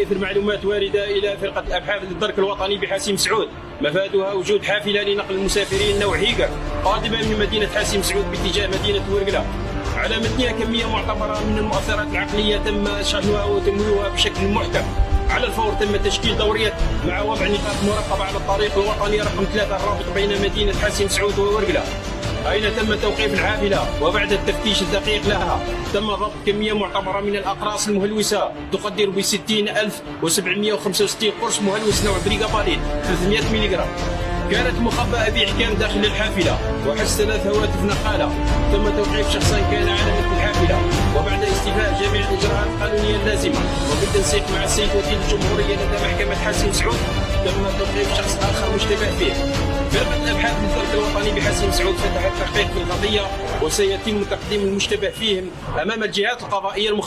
إثر معلومات واردة إلى فرقة الأبحاث للدرك الوطني بحاسم سعود مفادها وجود حافلة لنقل المسافرين نوع هيجر قادمة من مدينة حاسم سعود باتجاه مدينة ورقلة. على متنها كمية معتبرة من المؤثرات العقلية تم شحنها وتمويلها بشكل محكم. على الفور تم تشكيل دورية مع وضع نقاط مراقبة على الطريق الوطني رقم 3 الرابط بين مدينة حاسم سعود وورقلة، أين تم توقيف الحافلة. وبعد التفتيش الدقيق لها تم ضبط كمية معتبرة من الأقراص المهلوسة تقدر ب 60,765 قرص مهلوس نوع بريغابالين 300 ملغ. كانت مخبأة بإحكام داخل الحافلة. وحجز 3 هواتف نقالة. تم توقيف شخصا كان على متن الحافلة. وبعد استيفاء جميع الإجراءات القانونية اللازمة وبالتنسيق مع السيد وكيل الجمهورية لدى محكمة حاسم سعود تم توقيف شخص آخر مشتبه فيه. فرقة الأبحاث للدرك الوطني بحاسم سعود فتحت تحقيق في القضية وسيتم تقديم المشتبه فيهم أمام الجهات القضائية المختصة.